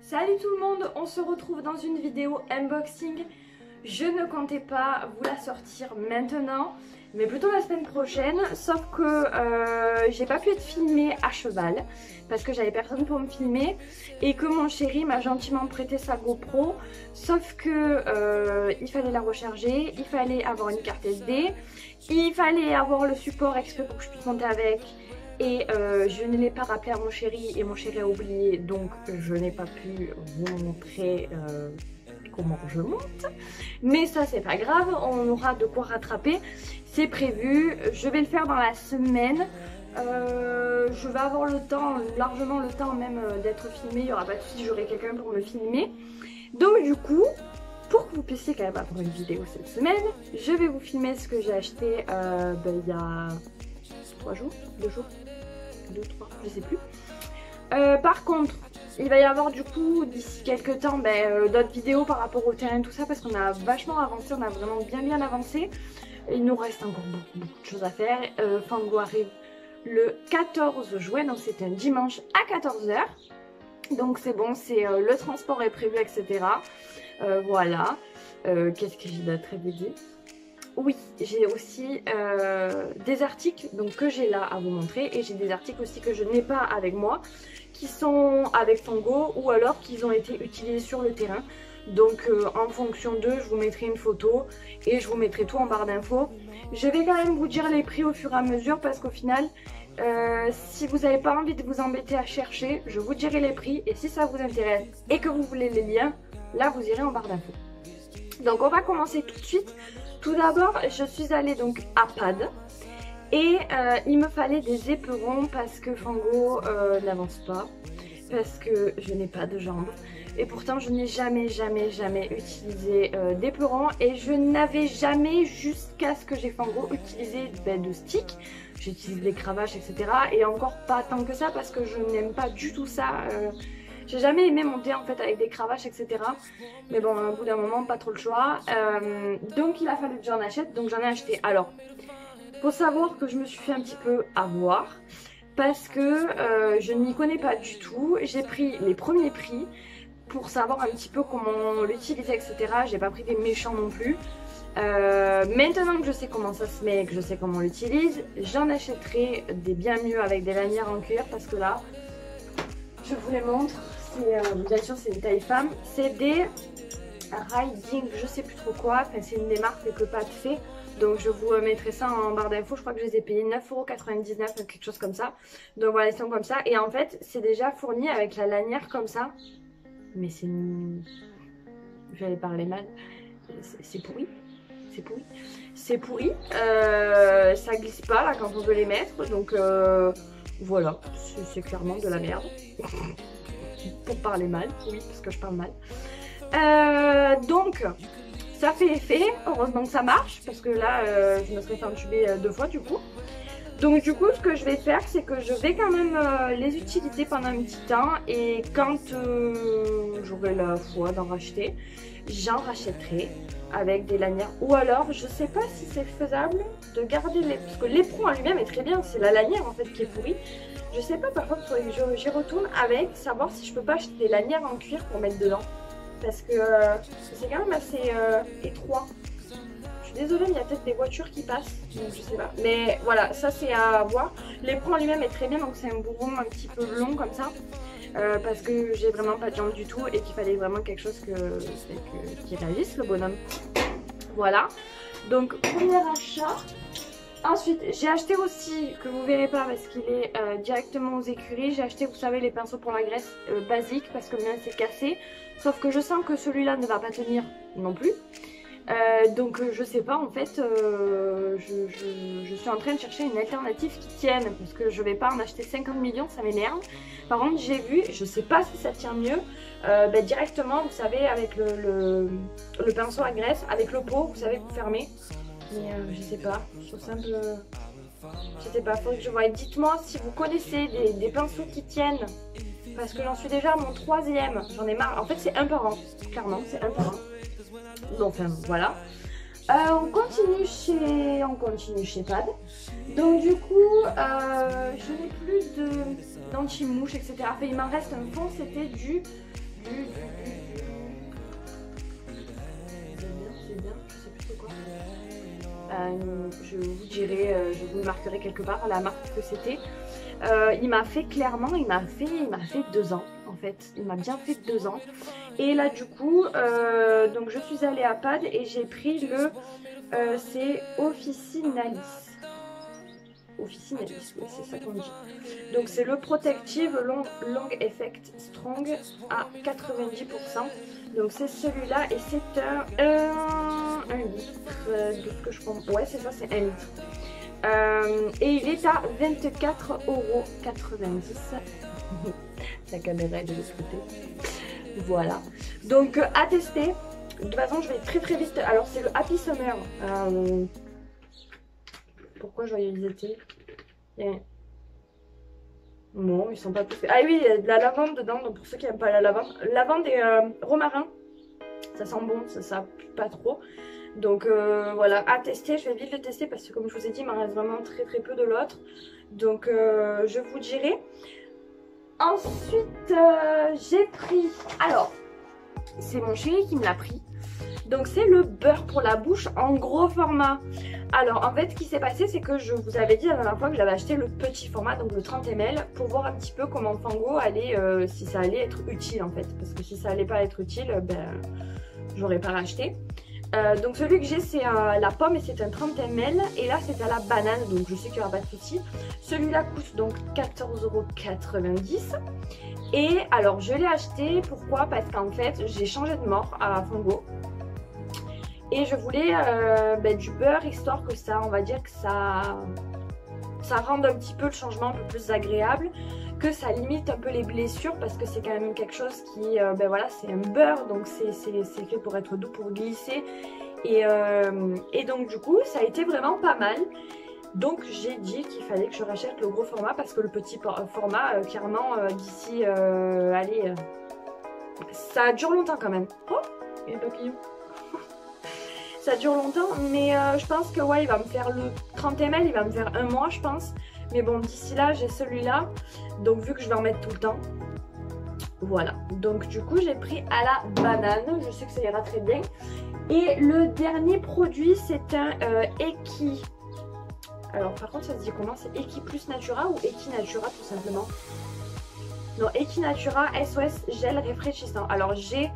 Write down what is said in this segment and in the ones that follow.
Salut tout le monde, on se retrouve dans une vidéo unboxing. Je ne comptais pas vous la sortir maintenant, mais plutôt la semaine prochaine. Sauf que j'ai pas pu être filmée à cheval parce que j'avais personne pour me filmer et que mon chéri m'a gentiment prêté sa GoPro. Sauf que il fallait la recharger, il fallait avoir une carte SD, il fallait avoir le support exprès pour que je puisse monter avec. Et je ne l'ai pas rappelé à mon chéri et mon chéri a oublié, donc je n'ai pas pu vous montrer comment je monte. Mais ça c'est pas grave, on aura de quoi rattraper, c'est prévu, je vais le faire dans la semaine. Je vais avoir le temps, largement le temps même d'être filmée, il n'y aura pas de souci, j'aurai quelqu'un pour me filmer. Donc du coup, pour que vous puissiez quand même avoir une vidéo cette semaine, je vais vous filmer ce que j'ai acheté il y a 3 jours, 2 jours, 2, 3, je sais plus. Par contre, il va y avoir du coup d'ici quelques temps d'autres vidéos par rapport au terrain tout ça parce qu'on a vachement avancé, on a vraiment bien avancé. Il nous reste encore beaucoup de choses à faire. Fango arrive le 14 juin, donc c'est un dimanche à 14 h. Donc c'est bon, le transport est prévu, etc. Voilà. Qu'est-ce que j'ai d'autre à vous dire ? Oui, j'ai aussi des articles donc, que j'ai là à vous montrer et j'ai des articles aussi que je n'ai pas avec moi qui sont avec Fango ou alors qu'ils ont été utilisés sur le terrain. Donc en fonction d'eux, je vous mettrai une photo et je vous mettrai tout en barre d'infos. Je vais quand même vous dire les prix au fur et à mesure parce qu'au final, si vous n'avez pas envie de vous embêter à chercher, je vous dirai les prix et si ça vous intéresse et que vous voulez les liens, là vous irez en barre d'infos. Donc on va commencer tout de suite. Tout d'abord, je suis allée donc à Pad et il me fallait des éperons parce que Fango n'avance pas, parce que je n'ai pas de jambes. Et pourtant, je n'ai jamais utilisé d'éperons et je n'avais jamais, jusqu'à ce que j'ai Fango, utilisé de stick. J'utilise des cravaches, etc. Et encore pas tant que ça parce que je n'aime pas du tout ça. J'ai jamais aimé monter en fait avec des cravaches, etc. Mais bon, au bout d'un moment, pas trop le choix. Donc il a fallu que j'en achète, donc j'en ai acheté. Alors, faut savoir que je me suis fait un petit peu avoir parce que je ne m'y connais pas du tout. J'ai pris les premiers prix pour savoir un petit peu comment l'utiliser, etc. J'ai pas pris des méchants non plus. Maintenant que je sais comment ça se met, que je sais comment on l'utilise, j'en achèterai des bien mieux avec des lanières en cuir parce que là, je vous les montre. Bien sûr c'est une taille femme, c'est des Riding, je sais plus trop quoi, enfin, c'est une des marques que Pat fait, donc je vous mettrai ça en barre d'infos. Je crois que je les ai payés 9,99 €, quelque chose comme ça. Donc voilà, ils sont comme ça, et en fait c'est déjà fourni avec la lanière comme ça, mais c'est une... j'allais parler mal, c'est pourri, c'est pourri, ça glisse pas là quand on veut les mettre, donc voilà, c'est clairement de la merde. Pour parler mal, oui, parce que je parle mal. Donc, ça fait effet. Heureusement que ça marche, parce que là, je me serais fait entuber 2 fois du coup. Donc du coup, ce que je vais faire, c'est que je vais quand même les utiliser pendant un petit temps. Et quand j'aurai la foi d'en racheter, j'en rachèterai avec des lanières. Ou alors, je sais pas si c'est faisable de garder les... Parce que l'éperon en lui-même est très bien, c'est la lanière en fait qui est pourrie. Je sais pas, par contre, il faudrait que j'y retourne avec, savoir si je peux pas acheter des lanières en cuir pour mettre dedans. Parce que c'est quand même assez étroit. Je suis désolée, mais il y a peut-être des voitures qui passent, donc je sais pas. Mais voilà, ça c'est à voir. L'éperon en lui-même est très bien, donc c'est un bourron un petit peu long comme ça. Parce que j'ai vraiment pas de jambes du tout et qu'il fallait vraiment quelque chose qui réagisse, le bonhomme. Voilà. Donc, premier achat. Ensuite, j'ai acheté aussi, que vous verrez pas parce qu'il est directement aux écuries, j'ai acheté, vous savez, les pinceaux pour la graisse basiques parce que le mien s'est cassé. Sauf que je sens que celui-là ne va pas tenir non plus. Donc je sais pas, en fait, je suis en train de chercher une alternative qui tienne parce que je vais pas en acheter 50 millions, ça m'énerve. Par contre, j'ai vu, je sais pas si ça tient mieux, directement, vous savez, avec le pinceau à graisse, avec le pot, vous savez, vous fermez. Mais je sais pas, je trouve ça un peu... Je sais pas, faudrait que je voie. Dites-moi si vous connaissez des pinceaux qui tiennent. Parce que j'en suis déjà à mon 3e. J'en ai marre. En fait, c'est un par an. Clairement, c'est un par an. Donc, enfin, voilà. On continue chez Pad. Donc, du coup, je n'ai plus d'anti-mouche, etc. Enfin, il m'en reste un fond. C'était du C'est bien, je sais plus c'est quoi. Je vous dirai, je vous le marquerai quelque part la marque que c'était. Il m'a fait clairement, il m'a fait 2 ans en fait. Il m'a bien fait 2 ans. Et là du coup, donc je suis allée à Pad et j'ai pris le, c'est Officinalis. Officinalis, oui, c'est ça qu'on dit. Donc c'est le Protective Long Effect Strong à 90%. Donc c'est celui-là et c'est un litre de ce que je pense. Ouais c'est ça, c'est 1 litre. Et il est à 24,90 €. La caméra est de l'autre côté. Voilà. Donc à tester. De toute façon je vais très très vite. Alors c'est le Happy Summer. Pourquoi joyeux-été? Non, ils sont pas tous faits. Ah oui, il y a de la lavande dedans, donc pour ceux qui n'aiment pas la lavande. Lavande et romarin. Ça sent bon, ça pue pas trop. Donc voilà, à tester, je vais vite le tester parce que comme je vous ai dit, il m'en reste vraiment très très peu de l'autre. Donc je vous dirai. Ensuite, j'ai pris... Alors, c'est mon chéri qui me l'a pris. Donc c'est le beurre pour la bouche en gros format. Alors en fait ce qui s'est passé c'est que je vous avais dit la dernière fois que j'avais acheté le petit format, donc le 30 ml, pour voir un petit peu comment Fango allait, si ça allait être utile en fait. Parce que si ça allait pas être utile, ben j'aurais pas racheté. Donc celui que j'ai c'est la pomme et c'est un 30 ml et là c'est à la banane, donc je sais qu'il n'y aura pas de souci. Celui-là coûte donc 14,90 €. Et alors je l'ai acheté, pourquoi? Parce qu'en fait j'ai changé de mort à Fango. Et je voulais du beurre histoire que ça, on va dire que ça rende un petit peu le changement un peu plus agréable, que ça limite un peu les blessures parce que c'est quand même quelque chose qui, voilà, c'est un beurre donc c'est fait pour être doux, pour glisser. Et donc du coup ça a été vraiment pas mal. Donc j'ai dit qu'il fallait que je rachète le gros format parce que le petit format, clairement d'ici, allez, ça dure longtemps quand même. Oh, et le papillon. Ça dure longtemps, mais je pense que ouais, il va me faire le 30 ml, il va me faire 1 mois je pense. Mais bon, d'ici là, j'ai celui-là, donc vu que je vais en mettre tout le temps, voilà. Donc du coup, j'ai pris à la banane, je sais que ça ira très bien. Et le dernier produit, c'est un Eki. Alors par contre, ça se dit comment? C'est Eki Plus Natura ou Eki Natura tout simplement? Non, Eki Natura SOS gel rafraîchissant. Alors j'ai,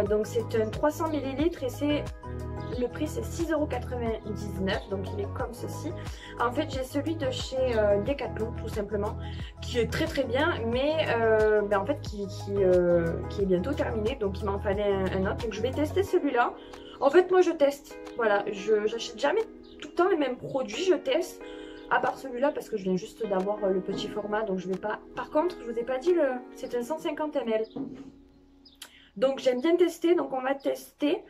donc c'est un 300 ml et c'est... Le prix c'est 6,99 €, donc il est comme ceci. En fait j'ai celui de chez Decathlon tout simplement, qui est très très bien, mais en fait qui est bientôt terminé, donc il m'en fallait un autre. Donc je vais tester celui-là. En fait moi je teste, voilà, j'achète jamais tout le temps les mêmes produits, je teste. À part celui-là parce que je viens juste d'avoir le petit format, donc je vais pas... Par contre je vous ai pas dit, c'est un 150 ml. Donc j'aime bien tester, donc on va tester.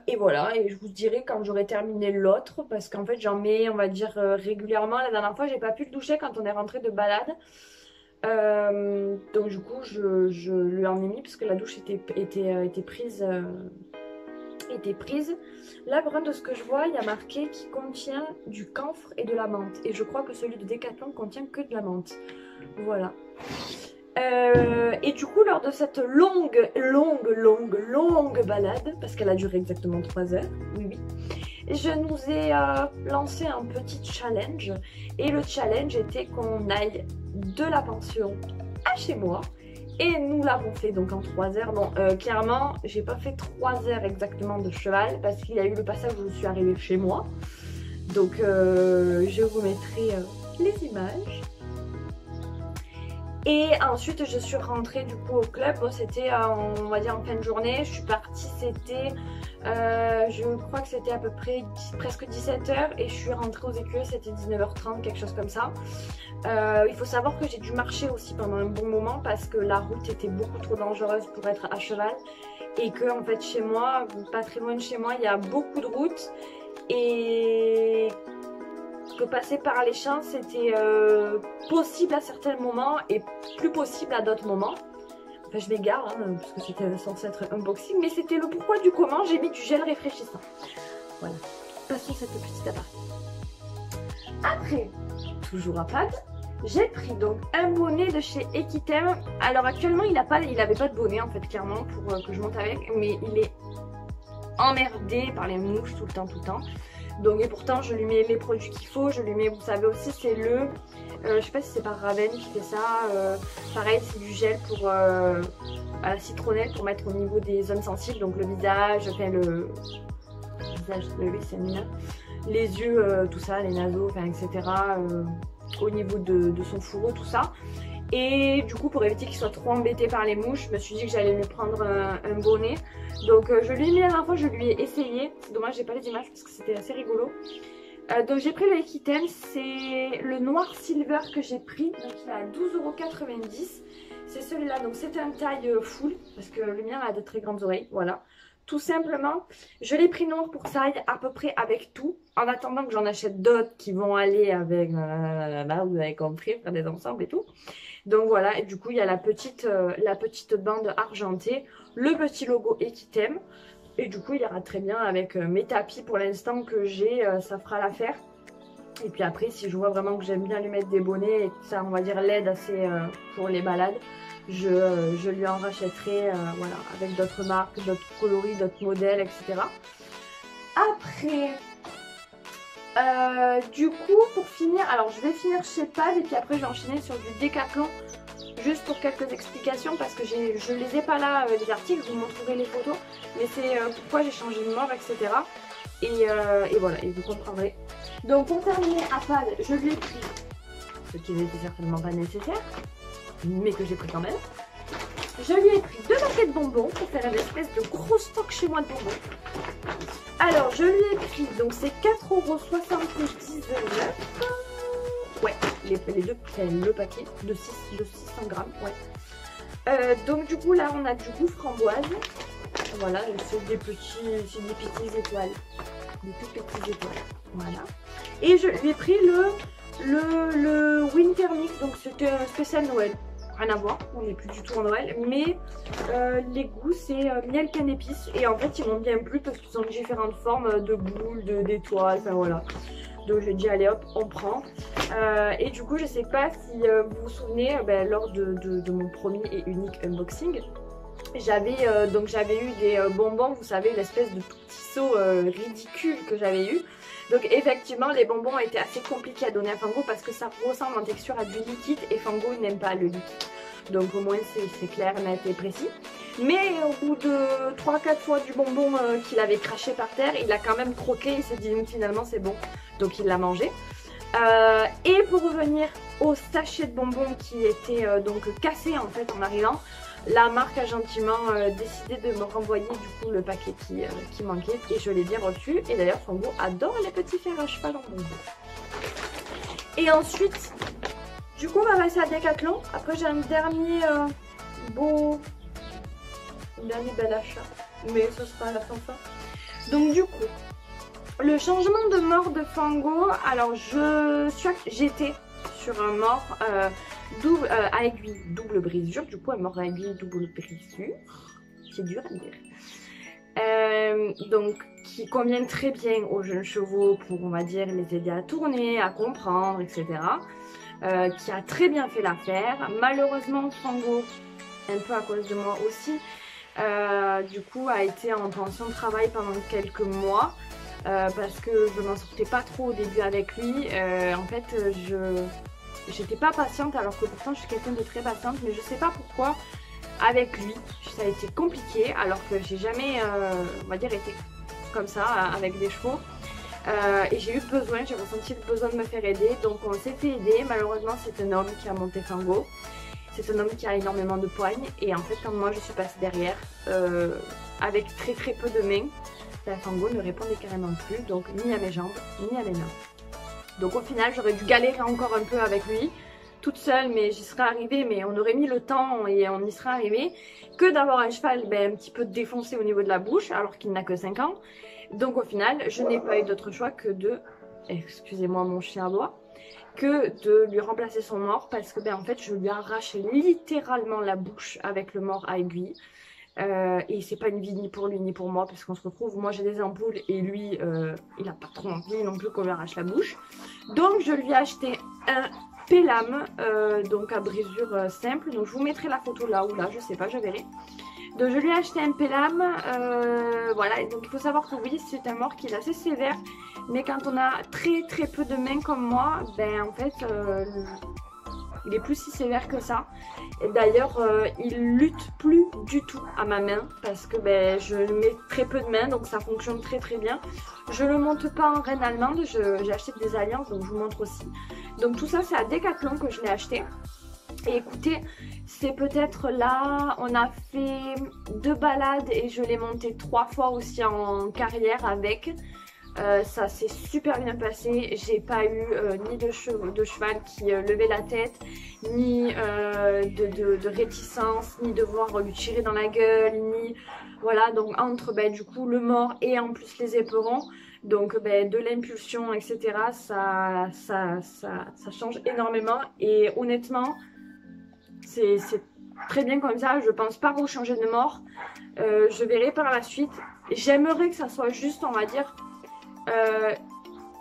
Et voilà, et je vous dirai quand j'aurai terminé l'autre, parce qu'en fait j'en mets, on va dire, régulièrement. La dernière fois j'ai pas pu le toucher quand on est rentré de balade, donc du coup je lui en ai mis parce que la douche était prise. Là par contre de ce que je vois il y a marqué qui contient du camphre et de la menthe, et je crois que celui de Decathlon contient que de la menthe. Voilà. Et du coup lors de cette longue balade, parce qu'elle a duré exactement 3 heures, oui, je nous ai lancé un petit challenge. Et le challenge était qu'on aille de la pension à chez moi. Et nous l'avons fait donc en 3 heures. Bon, clairement j'ai pas fait 3 heures exactement de cheval, parce qu'il y a eu le passage où je suis arrivée chez moi. Donc je vous mettrai les images. Et ensuite je suis rentrée du coup au club. Bon, c'était on va dire en fin de journée. Je suis partie, c'était je crois que c'était à peu près presque 17 h, et je suis rentrée aux écuries, c'était 19 h 30, quelque chose comme ça. Il faut savoir que j'ai dû marcher aussi pendant un bon moment parce que la route était beaucoup trop dangereuse pour être à cheval, et que en fait chez moi, pas très loin de chez moi, il y a beaucoup de routes, et que passer par les champs c'était possible à certains moments et plus possible à d'autres moments. Enfin je m'égare hein, parce que c'était censé être un unboxing, mais c'était le pourquoi du comment. J'ai mis du gel rafraîchissant. Voilà, passons cette petite aparté. Après, toujours à Pad, J'ai pris donc un bonnet de chez Equitem. Alors actuellement il avait pas de bonnet en fait clairement pour que je monte avec, mais il est emmerdé par les mouches tout le temps. Donc et pourtant je lui mets les produits qu'il faut, je lui mets, vous savez aussi c'est je sais pas si c'est par Raven qui fait ça, pareil c'est du gel pour à la citronnelle pour mettre au niveau des zones sensibles, donc le visage, enfin le visage, oui c'est mignon, les yeux, tout ça, les naseaux, enfin etc. Au niveau de son fourreau, tout ça. Et du coup pour éviter qu'il soit trop embêté par les mouches, je me suis dit que j'allais lui prendre un bonnet. Donc je lui ai mis la dernière fois, je lui ai essayé. C'est dommage j'ai pas les images parce que c'était assez rigolo. Donc j'ai pris le Equitem, c'est le noir silver que j'ai pris. Donc il est à 12,90 €. C'est celui-là, donc c'est un taille full parce que le mien a de très grandes oreilles, voilà. Tout simplement, je l'ai pris noir pour que ça aille à peu près avec tout. En attendant que j'en achète d'autres qui vont aller avec, vous avez compris, faire des ensembles et tout. Donc voilà, et du coup il y a la petite bande argentée, le petit logo Equitem. Et du coup il ira très bien avec mes tapis pour l'instant que j'ai, ça fera l'affaire. Et puis après si je vois vraiment que j'aime bien lui mettre des bonnets et que ça on va dire l'aide assez pour les balades, je lui en rachèterai voilà, avec d'autres marques, d'autres coloris, d'autres modèles, etc. Après, du coup, pour finir, alors je vais finir chez Pad et puis après je vais enchaîner sur du Decathlon. Juste pour quelques explications parce que je les ai pas là, les articles, je vous montrerai les photos. Mais c'est pourquoi j'ai changé de mort, etc. Et voilà, et vous comprendrez. Donc pour terminer à Pad, je lui ai pris ce qui n'était certainement pas nécessaire, mais que j'ai pris quand même. Je lui ai pris 2 paquets de bonbons pour faire une espèce de gros stock chez moi de bonbons. Alors je lui ai pris, donc c'est 4,79 €. Ouais, les deux, le paquet de 600 grammes, ouais. Donc du coup là on a du goût framboise. Voilà, c'est des petites étoiles. Des toutes petites étoiles. Voilà. Et je lui ai pris le Winter Mix, donc c'était un spécial Noël. Rien à voir, on n'est plus du tout en Noël, mais les goûts c'est miel canne épice et en fait ils m'ont bien plu parce qu'ils ont différentes formes de boules, d'étoiles, enfin voilà. Donc j'ai dit allez hop on prend. Et du coup je sais pas si vous vous souvenez, lors de mon premier et unique unboxing, j'avais eu des bonbons, vous savez l'espèce de petit seau ridicule que j'avais eu. Donc effectivement les bonbons étaient assez compliqués à donner à Fango parce que ça ressemble en texture à du liquide et Fango n'aime pas le liquide. Donc au moins c'est clair, net et précis. Mais au bout de 3-4 fois du bonbon qu'il avait craché par terre, il a quand même croqué, il s'est dit finalement c'est bon. Donc il l'a mangé. Et pour revenir au sachet de bonbons qui était donc cassé en fait en arrivant, la marque a gentiment décidé de me renvoyer du coup le paquet qui manquait et je l'ai bien reçu. Et d'ailleurs Fango adore les petits fers à cheval en bonbons. Et ensuite, du coup on va passer à Decathlon. Après j'ai un dernier bel achat, mais ce sera à la fin. Donc du coup, le changement de mort de Fango, alors j'étais sur un mort à aiguille double brisure, du coup un mort à aiguille double brisure, c'est dur à dire, donc qui conviennent très bien aux jeunes chevaux pour on va dire les aider à tourner, à comprendre, etc. Qui a très bien fait l'affaire. Malheureusement Fango, un peu à cause de moi aussi, du coup a été en pension de travail pendant quelques mois. Parce que je m'en sortais pas trop au début avec lui. En fait, j'étais pas patiente alors que pourtant je suis quelqu'un de très patiente, mais je sais pas pourquoi avec lui ça a été compliqué alors que j'ai jamais, on va dire, été comme ça avec des chevaux. Et j'ai ressenti le besoin de me faire aider, donc on s'est fait aider. Malheureusement, c'est un homme qui a monté Fango. C'est un homme qui a énormément de poignes et en fait quand moi je suis passée derrière avec très peu de mains, Fango ne répondait carrément plus, donc ni à mes jambes ni à mes mains. Donc au final j'aurais dû galérer encore un peu avec lui toute seule, mais j'y serais arrivée, mais on aurait mis le temps et on y serait arrivé, que d'avoir un cheval un petit peu défoncé au niveau de la bouche alors qu'il n'a que 5 ans. Donc au final je n'ai pas eu d'autre choix que de, excusez-moi mon chien aboie, que de lui remplacer son mort parce que en fait je lui arrache littéralement la bouche avec le mort à aiguille. Et c'est pas une vie ni pour lui ni pour moi parce qu'on se retrouve, moi j'ai des ampoules et lui il a pas trop envie non plus qu'on lui arrache la bouche. Donc je lui ai acheté un Pelham, donc à brisure simple. Donc je vous mettrai la photo là ou là, je sais pas, je verrai. Donc je lui ai acheté un Pelham, voilà, donc il faut savoir que oui, c'est un mors qui est assez sévère, mais quand on a très peu de mains comme moi, ben en fait, il est plus si sévère que ça. Et d'ailleurs, il lutte plus du tout à ma main, parce que ben, je mets très peu de mains, donc ça fonctionne très bien. Je le monte pas en reine allemande, j'ai acheté des alliances, donc je vous montre aussi. Donc tout ça, c'est à Decathlon que je l'ai acheté. Et écoutez, c'est peut-être là, on a fait 2 balades et je l'ai monté 3 fois aussi en carrière avec. Ça s'est super bien passé, j'ai pas eu ni de cheval qui levait la tête, ni de réticence, ni de voir lui tirer dans la gueule, ni... Voilà, donc entre du coup le mors et en plus les éperons, donc de l'impulsion, etc. Ça change énormément et honnêtement... C'est très bien comme ça, je pense pas rechanger de mort. Je verrai par la suite. J'aimerais que ça soit juste, on va dire,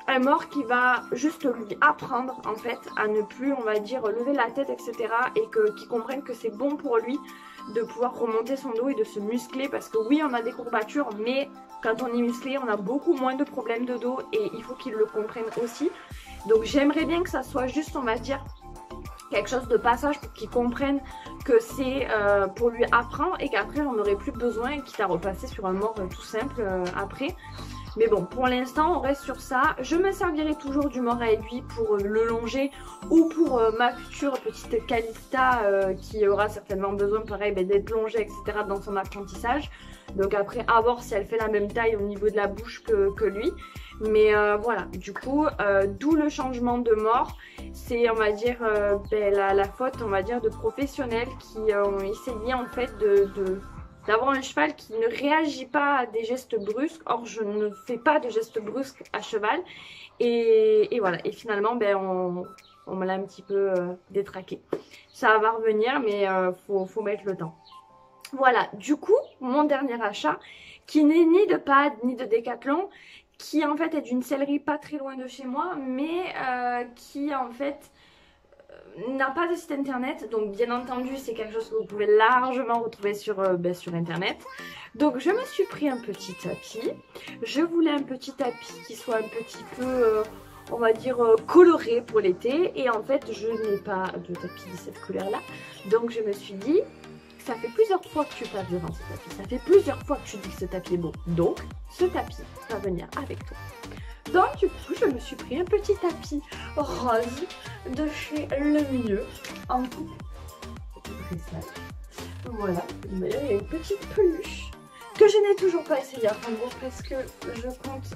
un mort qui va juste lui apprendre en fait à ne plus, on va dire, lever la tête, etc. Et qu'il comprenne que c'est bon pour lui de pouvoir remonter son dos et de se muscler. Parce que oui, on a des courbatures, mais quand on est musclé, on a beaucoup moins de problèmes de dos et il faut qu'il le comprenne aussi. Donc j'aimerais bien que ça soit juste, on va dire, quelque chose de passage pour qu'il comprenne que c'est pour lui apprendre et qu'après on n'aurait plus besoin, quitte à repasser sur un mort tout simple après. Mais bon, pour l'instant on reste sur ça. Je me servirai toujours du mort à aiguille pour le longer ou pour ma future petite Calista qui aura certainement besoin pareil d'être longée, etc. dans son apprentissage. Donc après à voir si elle fait la même taille au niveau de la bouche que lui. Mais voilà, du coup, d'où le changement de mort. C'est, on va dire, la faute, on va dire, de professionnels qui ont essayé en fait d'avoir un cheval qui ne réagit pas à des gestes brusques. Or, je ne fais pas de gestes brusques à cheval. Et voilà, et finalement, on me l'a un petit peu détraqué. Ça va revenir, mais faut mettre le temps. Voilà, du coup, mon dernier achat, qui n'est ni de Pad ni de Decathlon, qui en fait est d'une sellerie pas très loin de chez moi, mais qui en fait n'a pas de site internet. Donc bien entendu c'est quelque chose que vous pouvez largement retrouver sur internet. Donc je me suis pris un petit tapis. Je voulais un petit tapis qui soit un petit peu on va dire coloré pour l'été. Et en fait je n'ai pas de tapis de cette couleur là. Donc je me suis dit, ça fait plusieurs fois que tu passes devant ce tapis, ça fait plusieurs fois que tu dis que ce tapis est beau, donc ce tapis va venir avec toi. Donc du coup je me suis pris un petit tapis rose de chez Le Mieux en coupe dressage. Voilà, d'ailleurs il y a une petite peluche que je n'ai toujours pas essayé, en gros parce que je compte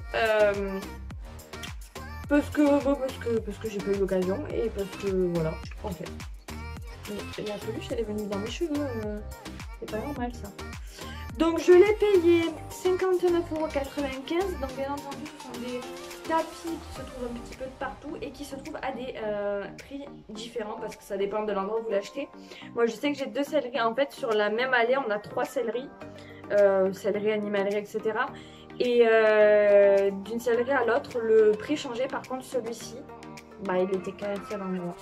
parce que j'ai pas eu l'occasion et parce que voilà, en fait. La peluche elle est venue dans mes cheveux, c'est pas normal ça. Donc je l'ai payé 59,95 €. Donc bien entendu ce sont des tapis qui se trouvent un petit peu de partout et qui se trouvent à des prix différents parce que ça dépend de l'endroit où vous l'achetez. Moi je sais que j'ai 2 selleries en fait, sur la même allée on a 3 selleries, sellerie, animalerie, etc. Et d'une sellerie à l'autre le prix changeait. Par contre celui-ci, il était qu'à un seul endroit.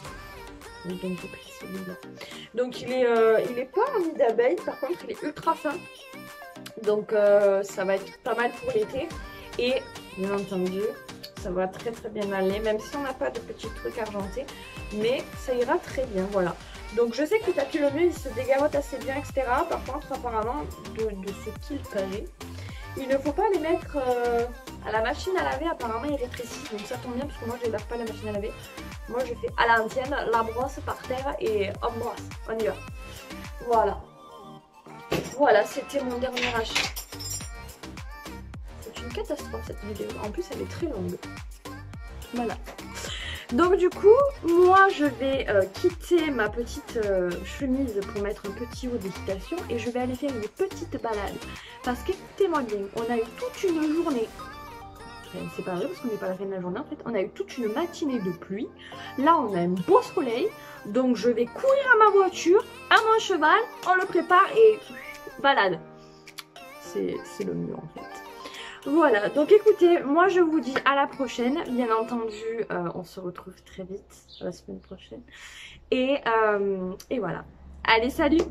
Donc j'ai pris celui-là. Donc il est pas en nid d'abeille, par contre il est ultra fin. Donc ça va être pas mal pour l'été. Et bien entendu ça va très bien aller, même si on n'a pas de petits trucs argentés. Mais ça ira très bien, voilà. Donc je sais que le tapis Le Mieux il se dégarote assez bien, etc. Par contre apparemment de ce qu'il paraît, il ne faut pas les mettre à la machine à laver, apparemment il rétrécit. Donc ça tombe bien parce que moi je ne lave pas la machine à laver. Moi je fais à l'ancienne, la brosse par terre et hop brosse, on y va. Voilà. Voilà, c'était mon dernier achat. C'est une catastrophe cette vidéo, en plus elle est très longue. Voilà. Donc du coup, moi je vais quitter ma petite chemise pour mettre un petit haut d'équitation et je vais aller faire une petite balade. Parce qu'écoutez-moi bien, on a eu toute une journée, c'est pas vrai parce qu'on n'est pas la fin de la journée en fait, on a eu toute une matinée de pluie. Là on a un beau soleil, donc je vais courir à ma voiture, à mon cheval, on le prépare et balade. C'est le mieux en fait. Voilà, donc écoutez, moi je vous dis à la prochaine. Bien entendu, on se retrouve très vite la semaine prochaine. Et voilà. Allez, salut!